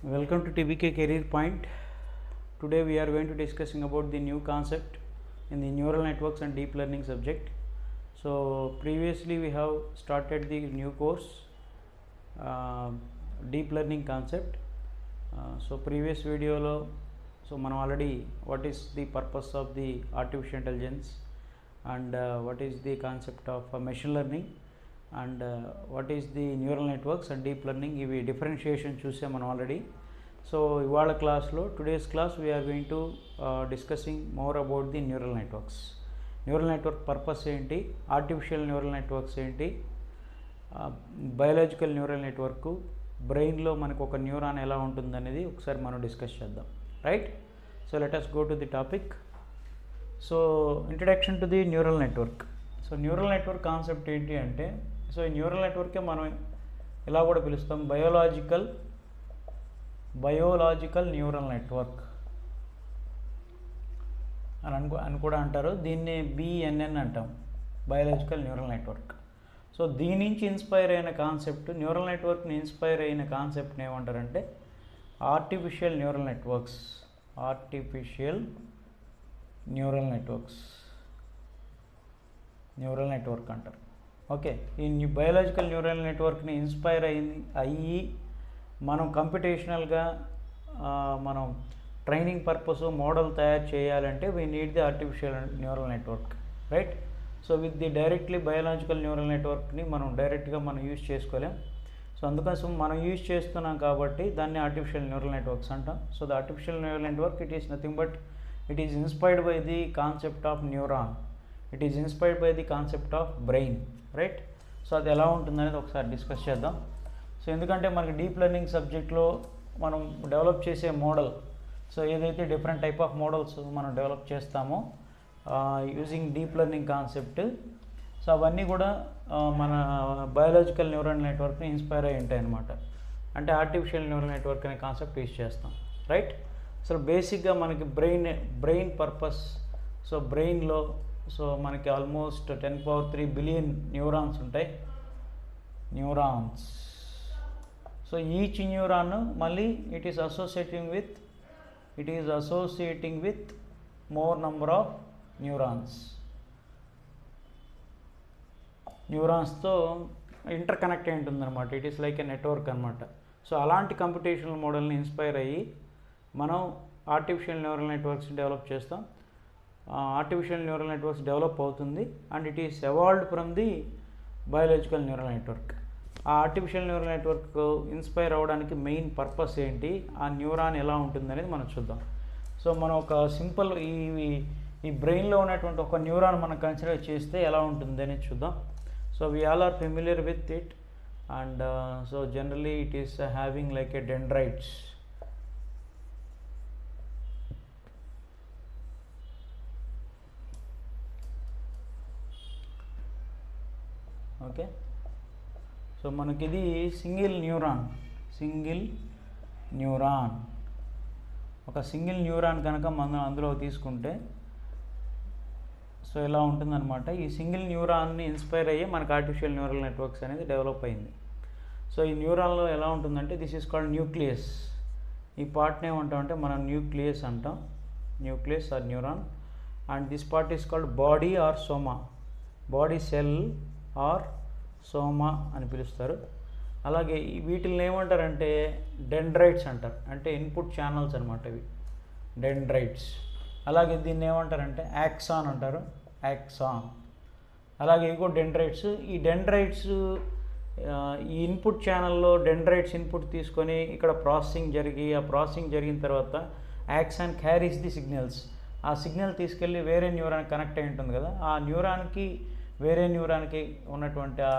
Welcome to TBK Career Point. Today we are going to discussing about the new concept in the neural networks and deep learning subject. So previously we have started the new course, deep learning concept. So previous video lo మనం already what is the purpose of the artificial intelligence and what is the concept of machine learning and what is the neural networks and deep learning, ఇవి differentiation చూసాం మనం already. So ఇవాళ క్లాస్లో today's class we're going to discussing more about the neural networks. Neural network purpose ఏంటి, artificial neural networks ఏంటి, biological neural network, బ్రెయిన్లో మనకు ఒక న్యూరాన్ ఎలా ఉంటుంది అనేది ఒకసారి మనం డిస్కస్ చేద్దాం. Right, so let us go to the topic. So introduction to the neural network. So neural network concept ఏంటి అంటే, సో ఈ న్యూరల్ నెట్వర్కే మనం ఇలా కూడా పిలుస్తాం, బయోలాజికల్ న్యూరల్ నెట్వర్క్ అని కూడా అంటారు. దీన్ని BNN అంటాం, బయాలజికల్ న్యూరల్ నెట్వర్క్. సో దీని నుంచి ఇన్స్పైర్ అయిన కాన్సెప్ట్, న్యూరల్ నెట్వర్క్ని ఇన్స్పైర్ అయిన కాన్సెప్ట్ని ఏమంటారంటే artificial neural networks. Neural network అంటారు. ఓకే, ఈ బయాలజికల్ న్యూరల్ నెట్వర్క్ని ఇన్స్పైర్ అయ్యి మనం కంప్యూటేషనల్గా మనం ట్రైనింగ్ పర్పస్ మోడల్ తయారు చేయాలంటే we need the artificial neural network. Right, so with the directly biological neural నెట్వర్క్ని మనం డైరెక్ట్గా మనం యూజ్ చేసుకోలేం. సో అందుకోసం మనం యూజ్ చేస్తున్నాం కాబట్టి దాన్ని ఆర్టిఫిషియల్ న్యూరల్ నెట్వర్క్స్ అంటాం. So the artificial neural network it is nothing but it is inspired by the concept of neuron, it is inspired by the concept of brain. Right, so అది ఎలా ఉంటుందనేది ఒకసారి discuss చేద్దాం. So ఎందుకంటే మనకి deep learning సబ్జెక్ట్లో మనం develop చేసే మోడల్, సో ఏదైతే డిఫరెంట్ టైప్ ఆఫ్ మోడల్స్ మనం డెవలప్ చేస్తామో using deep learning concept, so అవన్నీ కూడా మన బయాలజికల్ న్యూరల్ నెట్వర్క్ని ఇన్స్పైర్ అయి ఉంటాయి అన్నమాట. అంటే ఆర్టిఫిషియల్ న్యూరల్ నెట్వర్క్ అనే కాన్సెప్ట్ యూజ్ చేస్తాం. రైట్, సో బేసిక్గా మనకి బ్రెయిన్ పర్పస్, సో బ్రెయిన్లో సో మనకి ఆల్మోస్ట్ 10³ బిలియన్ న్యూరాన్స్ ఉంటాయి. సో ఈచ్ న్యూరాన్ మళ్ళీ it is associating with more number of న్యూరాన్స్తో ఇంటర్ కనెక్ట్ అయి ఉంటుందన్నమాట. It is like a network అనమాట. సో అలాంటి కంప్యూటేషనల్ మోడల్ని ఇన్స్పైర్ అయ్యి మనం ఆర్టిఫిషియల్ న్యూరల్ నెట్వర్క్స్ డెవలప్ చేస్తాం. ఆర్టిఫిషియల్ న్యూరల్ నెట్వర్క్స్ డెవలప్ అవుతుంది and it is evolved from the biological neural network. ఆ ఆర్టిఫిషియల్ న్యూరల్ నెట్వర్క్ ఇన్స్పైర్ అవ్వడానికి మెయిన్ పర్పస్ ఏంటి, ఆ న్యూరాన్ ఎలా ఉంటుంది అనేది మనం చూద్దాం. సో మనం ఒక సింపుల్ ఈ బ్రెయిన్లో ఉన్నటువంటి ఒక న్యూరాన్ మనం కన్సిడర్ చేస్తే ఎలా ఉంటుంది అనేది చూద్దాం. So we all are familiar with it and so generally it is having like a dendrites. Okay, so మనకి ఇది సింగిల్ న్యూరాన్ ఒక సింగిల్ న్యూరాన్ కనుక మనం అందులో తీసుకుంటే సో ఇలా ఉంటుందన్నమాట. ఈ సింగిల్ న్యూరాన్ని ఇన్స్పైర్ అయ్యి మనకు ఆర్టిఫిషియల్ న్యూరల్ నెట్వర్క్స్ అనేది డెవలప్ అయింది. సో ఈ న్యూరాన్లో ఎలా ఉంటుందంటే దిస్ ఈజ్ కాల్డ్ న్యూక్లియస్. ఈ పార్ట్ని ఏమంటామంటే మనం న్యూక్లియస్ అంటాం, nucleus or neuron. And this part is called body or soma, body cell or soma అని పిలుస్తారు. అలాగే వీటిని ఏమంటారంటే డెండ్రైట్స్ అంటారు, అంటే ఇన్పుట్ ఛానల్స్ అనమాట ఇవి డెండ్రైట్స్. అలాగే దీన్ని ఏమంటారంటే యాక్సాన్ అంటారు, యాక్సాన్. అలాగే ఇగో డెండ్రైట్స్. ఈ డెండ్రైట్స్ ఈ ఇన్పుట్ ఛానల్లో డెండ్రైట్స్ ఇన్పుట్ తీసుకొని ఇక్కడ ప్రాసెసింగ్ జరిగిన తర్వాత యాక్సాన్ క్యారీస్ ది సిగ్నల్స్. ఆ సిగ్నల్ తీసుకెళ్ళి వేరే న్యూరాన్ కనెక్ట్ అయి ఉంటుంది కదా, ఆ న్యూరాన్కి వేరే న్యూరాన్కి ఉన్నటువంటి ఆ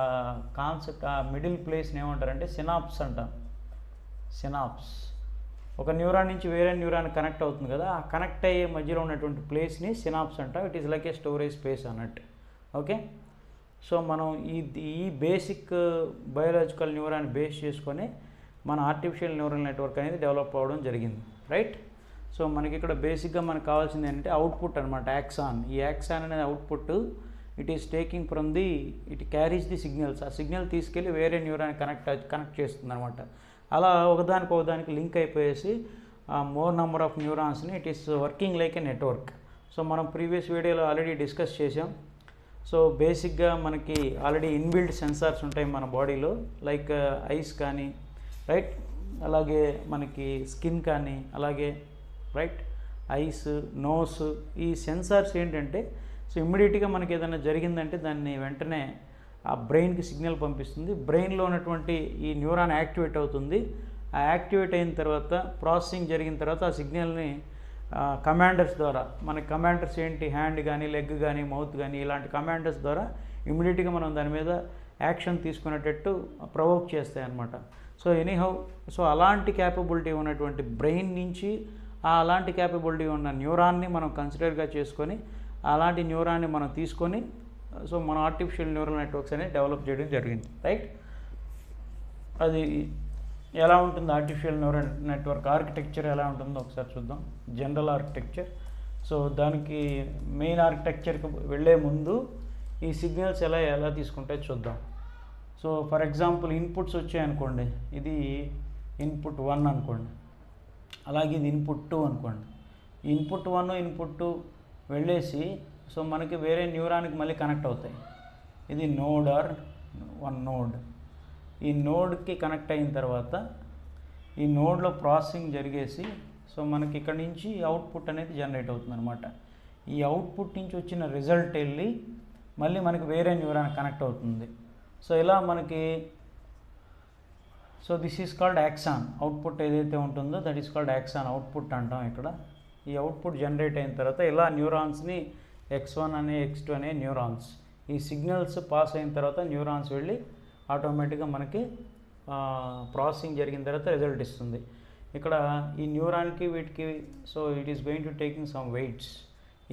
కాన్సెప్ట్, ఆ మిడిల్ ప్లేస్ని ఏమంటారంటే సినాప్స్ అంటాం. సినాప్స్ ఒక న్యూరాన్ నుంచి వేరే న్యూరాన్ కనెక్ట్ అవుతుంది కదా, ఆ కనెక్ట్ అయ్యే మధ్యలో ఉన్నటువంటి ప్లేస్ని సినాప్స్ అంటాం. It is like A storage space అన్నట్టు. ఓకే, సో మనం ఈ బేసిక్ బయాలజికల్ న్యూరాన్ బేస్ చేసుకొని మన ఆర్టిఫిషియల్ న్యూరల్ నెట్వర్క్ అనేది డెవలప్ అవ్వడం జరిగింది. రైట్, సో మనకి ఇక్కడ బేసిక్గా మనకు కావాల్సింది ఏంటంటే అవుట్పుట్ అనమాట, యాక్సాన్. ఈ యాక్సాన్ అనేది output it is taking from the, it carries the signals. ఆ సిగ్నల్ తీసుకెళ్ళి వేరే న్యూరాన్ కనెక్ట్ చేస్తుంది అనమాట. అలా ఒకదానికి లింక్ అయిపోయేసి మోర్ నెంబర్ ఆఫ్ న్యూరాన్స్ని it is working like a network. So మనం ప్రీవియస్ వీడియోలో ఆల్రెడీ డిస్కస్ చేసాం. సో బేసిక్గా మనకి ఆల్రెడీ ఇన్బిల్డ్ సెన్సార్స్ ఉంటాయి మన బాడీలో, లైక్ ఐస్ కానీ, రైట్, అలాగే మనకి స్కిన్ కానీ, అలాగే రైట్ ఐస్, నోస్, ఈ సెన్సార్స్ ఏంటంటే సో ఇమ్మీడియట్గా మనకి ఏదైనా జరిగిందంటే దాన్ని వెంటనే ఆ బ్రెయిన్కి సిగ్నల్ పంపిస్తుంది. బ్రెయిన్లో ఉన్నటువంటి ఈ న్యూరాన్ యాక్టివేట్ అవుతుంది. ఆ యాక్టివేట్ అయిన తర్వాత ప్రాసెసింగ్ జరిగిన తర్వాత ఆ సిగ్నల్ని కమాండర్స్ ద్వారా, మనకి కమాండర్స్ ఏంటి, హ్యాండ్ కానీ, లెగ్ కానీ, మౌత్ కానీ, ఇలాంటి కమాండర్స్ ద్వారా ఇమ్మీడియట్గా మనం దాని మీద యాక్షన్ తీసుకునేటట్టు ప్రొవోక్ చేస్తాయి అన్నమాట. సో ఎనీహౌ, సో అలాంటి క్యాపబిలిటీ ఉన్నటువంటి బ్రెయిన్ నుంచి అలాంటి క్యాపబిలిటీ ఉన్న న్యూరాన్ని మనం కన్సిడర్గా చేసుకొని అలాంటి న్యూరాన్ని మనం తీసుకొని సో మన ఆర్టిఫిషియల్ న్యూరల్ నెట్వర్క్స్ అనేది డెవలప్ చేయడం జరిగింది, రైట్. అది ఎలా ఉంటుంది ఆర్టిఫిషియల్ న్యూరల్ నెట్వర్క్ ఆర్కిటెక్చర్ ఎలా ఉంటుందో ఒకసారి చూద్దాం. General architecture. సో దానికి మెయిన్ ఆర్కిటెక్చర్కి వెళ్ళే ముందు ఈ సిగ్నల్స్ ఎలా తీసుకుంటాయో చూద్దాం. సో ఫర్ ఎగ్జాంపుల్ ఇన్పుట్స్ వచ్చాయనుకోండి, ఇది ఇన్పుట్ 1 అనుకోండి, అలాగే ఇది ఇన్పుట్ 2 అనుకోండి. ఇన్పుట్ 1 ఇన్పుట్ 2 వెళ్ళేసి సో మనకి వేరే న్యూరాన్కి మళ్ళీ కనెక్ట్ అవుతాయి. ఇది నోడ్ ఆర్ 1 నోడ్. ఈ నోడ్కి కనెక్ట్ అయిన తర్వాత ఈ నోడ్లో ప్రాసెసింగ్ జరిగేసి సో మనకి ఇక్కడ నుంచి అవుట్పుట్ అనేది జనరేట్ అవుతుంది అనమాట. ఈ అవుట్పుట్ నుంచి వచ్చిన రిజల్ట్ వెళ్ళి మళ్ళీ మనకి వేరే న్యూరాన్ కనెక్ట్ అవుతుంది. సో ఇలా మనకి so this is called axon. Output ఏదైతే ఉంటుందో that is called axon, output అంటాం ఇక్కడ. ఈ అవుట్పుట్ జనరేట్ అయిన తర్వాత ఇలా న్యూరాన్స్ని X1 అనే X2 అనే న్యూరాన్స్, ఈ సిగ్నల్స్ పాస్ అయిన తర్వాత న్యూరాన్స్ వెళ్ళి ఆటోమేటిక్గా మనకి ప్రాసెసింగ్ జరిగిన తర్వాత రిజల్ట్ ఇస్తుంది. ఇక్కడ ఈ న్యూరాన్కి వీటికి so it is going to taking some weights.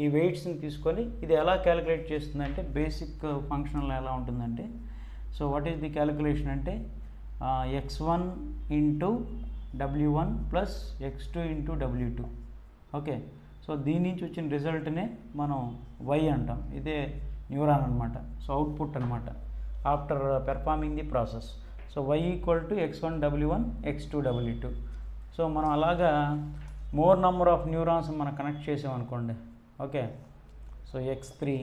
ఈ వెయిట్స్ని తీసుకొని ఇది ఎలా క్యాలిక్యులేట్ చేస్తుందంటే బేసిక్ ఫంక్షన్లో ఎలా ఉంటుందంటే so what is the calculation అంటే X1 into W1 plus X2 into W2. Okay, so దీని నుంచి వచ్చిన రిజల్ట్నే మనం Y అంటాం. ఇదే న్యూరాన్ అనమాట. సో అవుట్పుట్ అనమాట after performing the process. So Y equal to X1 W1 X2 W2. So మనం అలాగా మోర్ నెంబర్ ఆఫ్ న్యూరాన్స్ మనం కనెక్ట్ చేసామనుకోండి, ఓకే, సో X3,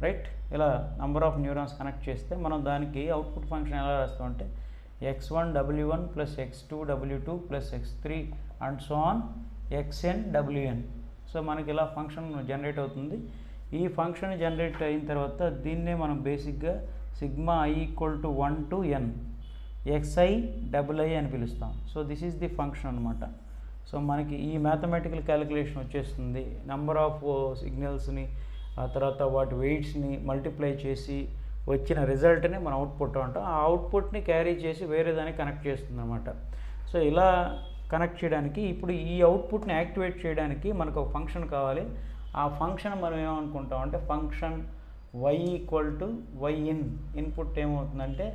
రైట్, ఇలా నెంబర్ ఆఫ్ న్యూరాన్స్ కనెక్ట్ చేస్తే మనం దానికి అవుట్పుట్ ఫంక్షన్ ఎలా రాస్తామంటే X1 W1 plus X2 W2 plus X3 and so on Xn Wn. So మనకి ఇలా ఫంక్షన్ జనరేట్ అవుతుంది. ఈ ఫంక్షన్ జనరేట్ అయిన తర్వాత దీన్నే మనం బేసిక్గా sigma I equal to 1 to n XI అని పిలుస్తాం. So this is the function అనమాట. సో మనకి ఈ మ్యాథమెటికల్ క్యాలిక్యులేషన్ వచ్చేస్తుంది. నెంబర్ ఆఫ్ సిగ్నల్స్ని ఆ తర్వాత వాటి వెయిట్స్ని మల్టిప్లై చేసి వచ్చిన రిజల్ట్ని మనం అవుట్పుట్ అంటాం. ఆ అవుట్పుట్ని క్యారీ చేసి వేరే దానికి కనెక్ట్ చేస్తుంది అనమాట. సో ఇలా కనెక్ట్ చేయడానికి ఇప్పుడు ఈ అవుట్పుట్ని యాక్టివేట్ చేయడానికి మనకు ఒక ఫంక్షన్ కావాలి. ఆ ఫంక్షన్ మనం ఏమనుకుంటాం అంటే function Y equal to Yin. Input ఏమవుతుందంటే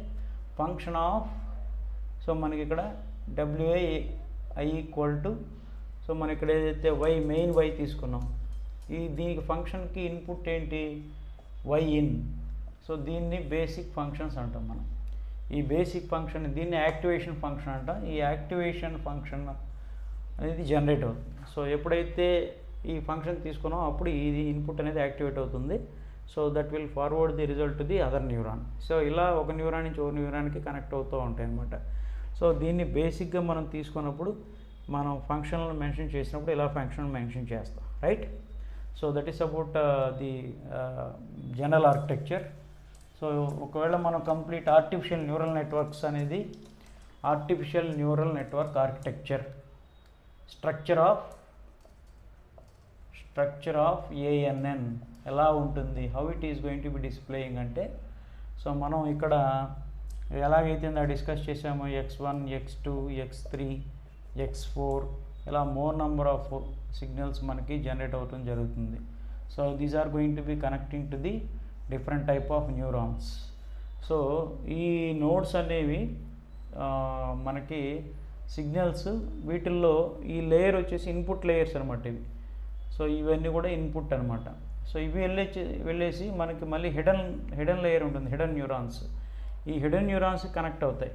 ఫంక్షన్ ఆఫ్ సో మనకి ఇక్కడ I ఈక్వల్ టు సో మనం ఇక్కడ ఏదైతే మెయిన్ Y తీసుకున్నాం, దీనికి ఫంక్షన్కి ఇన్పుట్ ఏంటి Yin. సో దీన్ని బేసిక్ ఫంక్షన్స్ అంటాం మనం. ఈ బేసిక్ ఫంక్షన్ దీన్ని యాక్టివేషన్ ఫంక్షన్ అంటాం. ఈ యాక్టివేషన్ ఫంక్షన్ అనేది జనరేట్ అవుతుంది. సో ఎప్పుడైతే ఈ ఫంక్షన్ తీసుకున్నామో అప్పుడు ఇది ఇన్పుట్ అనేది యాక్టివేట్ అవుతుంది. So that will forward the result to the other neuron. So ఇలా ఒక న్యూరాన్ నుంచి ఒక న్యూరాన్కి కనెక్ట్ అవుతూ ఉంటాయి అన్నమాట. సో దీన్ని బేసిక్గా మనం తీసుకున్నప్పుడు మనం ఫంక్షన్లను మెన్షన్ చేసినప్పుడు ఇలా ఫంక్షన్ మెన్షన్ చేస్తాం, right. So that is about the general architecture. So ఒకవేళ మనం కంప్లీట్ ఆర్టిఫిషియల్ న్యూరల్ నెట్వర్క్స్ అనేది artificial neural network architecture structure of ANN ఎలా ఉంటుంది, how it is going to B displaying అంటే సో మనం ఇక్కడ ఎలాగైతే డిస్కస్ చేసామో X1 X2 X3 X4 ఇలా మోర్ నెంబర్ ఆఫ్ సిగ్నల్స్ మనకి జనరేట్ అవుతుంది జరుగుతుంది. So these are going to be connecting to the different type of neurons. So ఈ నోడ్స్ అనేవి మనకి సిగ్నల్స్, వీటిల్లో ఈ లేయర్ వచ్చేసి ఇన్పుట్ లేయర్స్ అనమాట ఇవి. సో ఇవన్నీ కూడా ఇన్పుట్ అనమాట. సో ఇవి వెళ్ళేసి మనకి మళ్ళీ హిడెన్ లేయర్ ఉంటుంది, హిడెన్ న్యూరాన్స్. ఈ హిడెన్ న్యూరాన్స్ కనెక్ట్ అవుతాయి.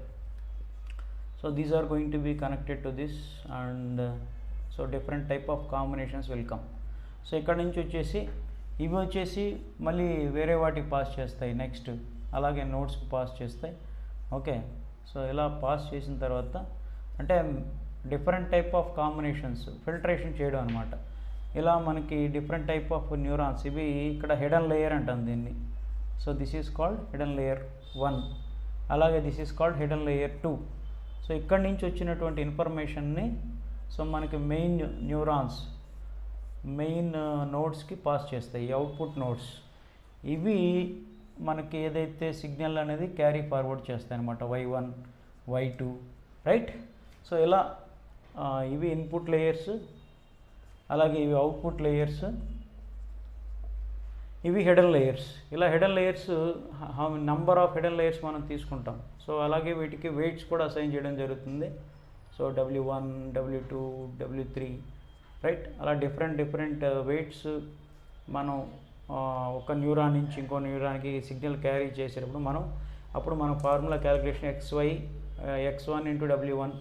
So these are going to be connected to this and so different type of combinations will come. So ఇక్కడ నుంచి వచ్చేసి ఇవి వచ్చేసి మళ్ళీ వేరే వాటికి పాస్ చేస్తాయి నెక్స్ట్, అలాగే నోట్స్కి పాస్ చేస్తాయి. ఓకే, సో ఇలా పాస్ చేసిన తర్వాత అంటే different type of combinations filtration చేయడం అనమాట. ఇలా మనకి డిఫరెంట్ టైప్ ఆఫ్ న్యూరాన్స్, ఇవి ఇక్కడ హిడెన్ లేయర్ అంటాం దీన్ని. So this is called hidden layer 1, అలాగే this is called hidden layer 2. So ఇక్కడి నుంచి వచ్చినటువంటి ఇన్ఫర్మేషన్ని సో మనకి మెయిన్ న్యూరాన్స్ మెయిన్ నోడ్స్కి పాస్ చేస్తాయి, అవుట్పుట్ నోడ్స్. ఇవి మనకి ఏదైతే సిగ్నల్ అనేది క్యారీ ఫార్వర్డ్ చేస్తాయి అనమాట, Y1 Y2 రైట్. సో ఇలా ఇవి ఇన్పుట్ లేయర్స్, అలాగే ఇవి అవుట్పుట్ లేయర్స్, ఇవి హిడెన్ లేయర్స్. ఇలా hidden layers number of hidden layers మనం తీసుకుంటాం. సో అలాగే వీటికి వెయిట్స్ కూడా అసైన్ చేయడం జరుగుతుంది. So W1 W2 W3 right, అలా డిఫరెంట్ వెయిట్స్ మనం ఒక న్యూరాన్ నుంచి ఇంకో న్యూరాన్కి సిగ్నల్ క్యారీ చేసేటప్పుడు అప్పుడు మనం formula calculation x1 into W1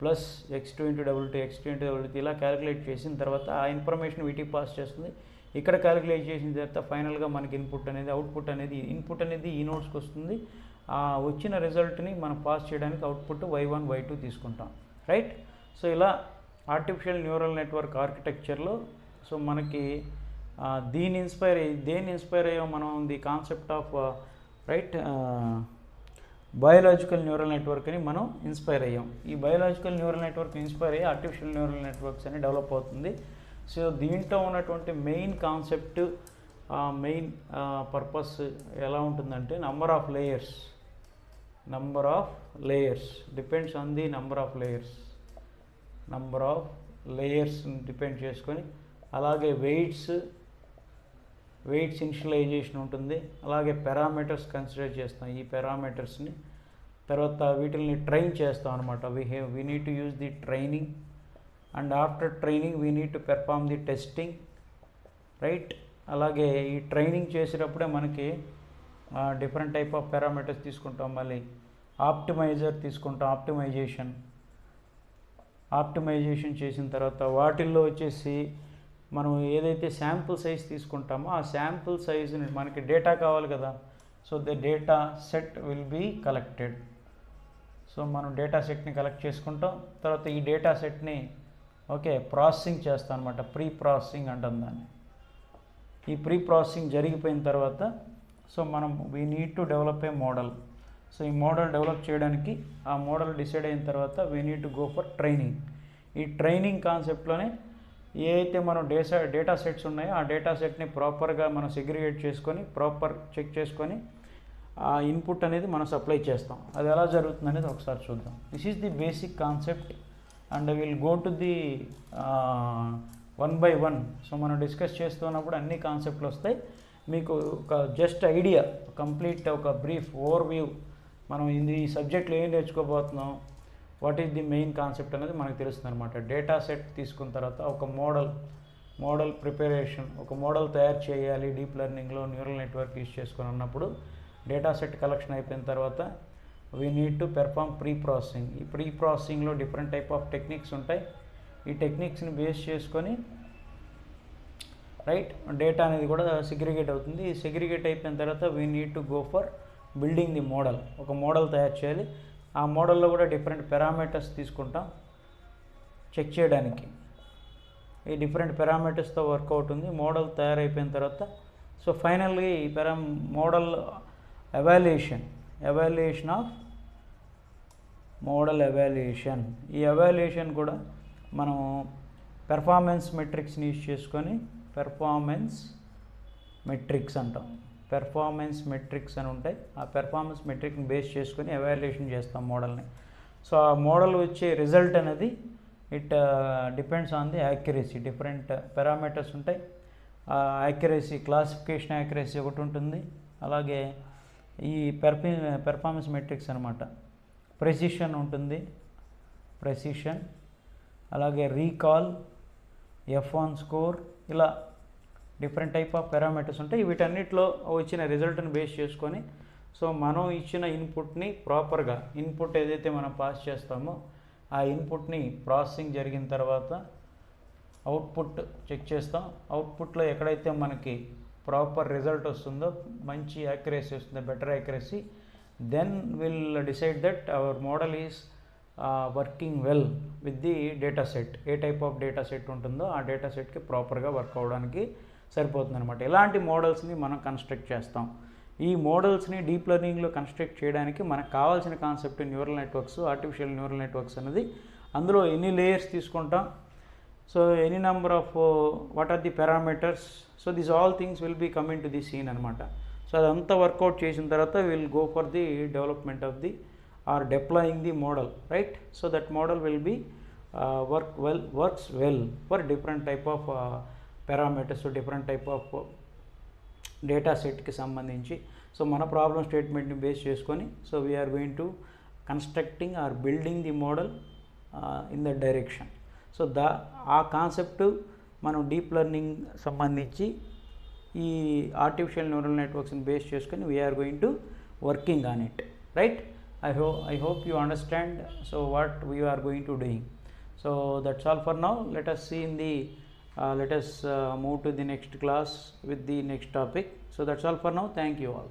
plus x2 into W2 x2 into W3 ఇలా క్యాలిక్యులేట్ చేసిన తర్వాత ఆ ఇన్ఫర్మేషన్ వీటికి పాస్ చేస్తుంది. ఇక్కడ క్యాలిక్యులేట్ చేసిన తర్వాత ఫైనల్గా మనకి అవుట్పుట్ అనేది ఈ నోట్స్కి వస్తుంది. ఆ వచ్చిన రిజల్ట్ని మనం పాస్ చేయడానికి అవుట్పుట్ Y1 Y2 తీసుకుంటాం రైట్. సో ఇలా ఆర్టిఫిషియల్ న్యూరల్ నెట్వర్క్ ఆర్కిటెక్చర్లో సో మనకి దేన్ని ఇన్స్పైర్ అయ్యాం మనం, the concept of right biological neural network అని మనం ఇన్స్పైర్ అయ్యాం. ఈ బయోలాజికల్ న్యూరల్ నెట్వర్క్ ఇన్స్పైర్ అయ్యి ఆర్టిఫిషియల్ న్యూరల్ నెట్వర్క్స్ అని డెవలప్ అవుతుంది. సో దీంట్లో ఉన్నటువంటి మెయిన్ కాన్సెప్ట్ మెయిన్ పర్పస్ ఎలా ఉంటుందంటే number of layers depends on the number of layers depend చేసుకొని, అలాగే వెయిట్స్ ఇనిషియలైజేషన్ ఉంటుంది, అలాగే పారామీటర్స్ కన్సిడర్ చేస్తాం. ఈ పారామీటర్స్ని తర్వాత వీటిని ట్రైన్ చేస్తాం అనమాట. We need to use the training and after training we need to perform the testing right. అలాగే ఈ ట్రైనింగ్ చేసేటప్పుడే మనకి డిఫరెంట్ టైప్ ఆఫ్ పారామీటర్స్ తీసుకుంటాం. మళ్ళీ ఆప్టిమైజర్ తీసుకుంటాం, ఆప్టిమైజేషన్ చేసిన తర్వాత వాటిల్లో వచ్చేసి మనం ఏదైతే శాంపుల్ సైజ్ తీసుకుంటామో ఆ శాంపుల్ సైజుని మనకి డేటా కావాలి కదా. So the data set will be collected. So మనం డేటా సెట్ని కలెక్ట్ చేసుకుంటాం. తర్వాత ఈ డేటా సెట్ని ప్రాసెసింగ్ చేస్తాం అనమాట, ప్రీ ప్రాసెసింగ్ అంటాం దాన్ని. ఈ ప్రీ ప్రాసెసింగ్ జరిగిపోయిన తర్వాత సో మనం we need to develop a model. So ఈ మోడల్ డెవలప్ చేయడానికి ఆ మోడల్ డిసైడ్ అయిన తర్వాత we need to go for training. ఈ ట్రైనింగ్ కాన్సెప్ట్లోనే ఏ అయితే మనం డేటా సెట్స్ ఉన్నాయో ఆ డేటా సెట్ని ప్రాపర్గా మనం సెగ్రిగేట్ చేసుకొని చెక్ చేసుకొని ఆ ఇన్పుట్ అనేది మనం సప్లై చేస్తాం. అది ఎలా జరుగుతుంది అనేది ఒకసారి చూద్దాం. This is the basic concept and will go to the 1 by 1. So మనం డిస్కస్ చేస్తున్నప్పుడు అన్ని కాన్సెప్ట్లు వస్తాయి. మీకు ఒక జస్ట్ ఐడియా, కంప్లీట్ ఒక బ్రీఫ్ ఓవర్వ్యూ, మనం ఈ సబ్జెక్ట్లో ఏం నేర్చుకోబోతున్నాం, what is the main concept అనేది మనకు తెలుస్తుంది అనమాట. డేటా సెట్ తీసుకున్న తర్వాత ఒక మోడల్ ప్రిపరేషన్, ఒక మోడల్ తయారు చేయాలి డీప్ లెర్నింగ్లో న్యూరల్ నెట్వర్క్ యూజ్ చేసుకొని అన్నప్పుడు డేటా సెట్ కలెక్షన్ అయిపోయిన తర్వాత we need to perform preprocessing. ఈ ప్రీ ప్రాసెసింగ్లో డిఫరెంట్ టైప్ ఆఫ్ టెక్నిక్స్ ఉంటాయి. ఈ టెక్నిక్స్ని బేస్ చేసుకొని రైట్ డేటా అనేది కూడా సెగ్రిగేట్ అవుతుంది. ఈ సెగ్రిగేట్ అయిపోయిన తర్వాత we need to go for building the model. ఒక మోడల్ తయారు చేయాలి. ఆ మోడల్లో కూడా డిఫరెంట్ పారామీటర్స్ తీసుకుంటాం చెక్ చేయడానికి. ఈ డిఫరెంట్ పారామీటర్స్తో వర్కౌట్ ఉంది. మోడల్ తయారైపోయిన తర్వాత సో ఫైనల్గా ఈ model evaluation of model evaluation. ఈ ఎవాల్యుయేషన్ కూడా మనం పెర్ఫార్మెన్స్ మెట్రిక్స్ని యూజ్ చేసుకొని పెర్ఫార్మెన్స్ మెట్రిక్స్ అంటాం. పెర్ఫార్మెన్స్ మెట్రిక్స్ అని ఉంటాయి. ఆ పెర్ఫార్మెన్స్ మెట్రిక్ని బేస్ చేసుకొని ఎవాల్యుయేషన్ చేస్తాం మోడల్ని. సో ఆ మోడల్ వచ్చే రిజల్ట్ అనేది it depends on the accuracy. Different parameters ఉంటాయి. యాక్యురసీ, క్లాసిఫికేషన్ యాక్యురసీ ఒకటి ఉంటుంది. అలాగే ఈ పెర్ఫార్మెన్స్ మెట్రిక్స్ అనమాట. ప్రెసిషన్ ఉంటుంది, అలాగే రీకాల్, F1 స్కోర్, ఇలా డిఫరెంట్ టైప్ ఆఫ్ పారామీటర్స్ ఉంటాయి. వీటన్నిటిలో వచ్చిన రిజల్ట్ని బేస్ చేసుకొని సో మనం ఇచ్చిన ఇన్పుట్ని ప్రాపర్గా, ఇన్పుట్ ఏదైతే మనం పాస్ చేస్తామో ఆ ఇన్పుట్ని ప్రాసెసింగ్ జరిగిన తర్వాత అవుట్పుట్ చెక్ చేస్తాం. అవుట్పుట్లో ఎక్కడైతే మనకి ప్రాపర్ రిజల్ట్ వస్తుందో, మంచి యాక్యురసీ వస్తుందో, better accuracy, then will decide that our model is working well with the data set. ఏ టైప్ ఆఫ్ డేటా సెట్ ఉంటుందో ఆ డేటా సెట్కి ప్రాపర్గా వర్క్ అవ్వడానికి సరిపోతుంది అనమాట. ఇలాంటి మోడల్స్ని మనం కన్స్ట్రక్ట్ చేస్తాం. ఈ మోడల్స్ని డీప్ లెర్నింగ్లో కన్స్ట్రక్ట్ చేయడానికి మనకు కావాల్సిన concept neural networks, artificial neural networks అనేది. అందులో ఎన్ని లేయర్స్ తీసుకుంటాం, so any number of what are the parameters, so this all things will be coming to the scene అనమాట. సో అదంతా వర్కౌట్ చేసిన తర్వాత will go for the development of the or deploying the model, right. So that model will be works well for different type of parameters, different type of data సెట్కి సంబంధించి. So మన problem స్టేట్మెంట్ని base చేసుకొని, so we're going to constructing or building the model in that direction. So ఆ concept మనం deep learning సంబంధించి ఈ artificial neural నెట్వర్క్స్ని బేస్ చేసుకొని we're going to working on it, right. I hope you understand so what we are going to doing. So that's all for now. Let us see in the let us move to the next class with the next topic. So that's all for now. Thank you all.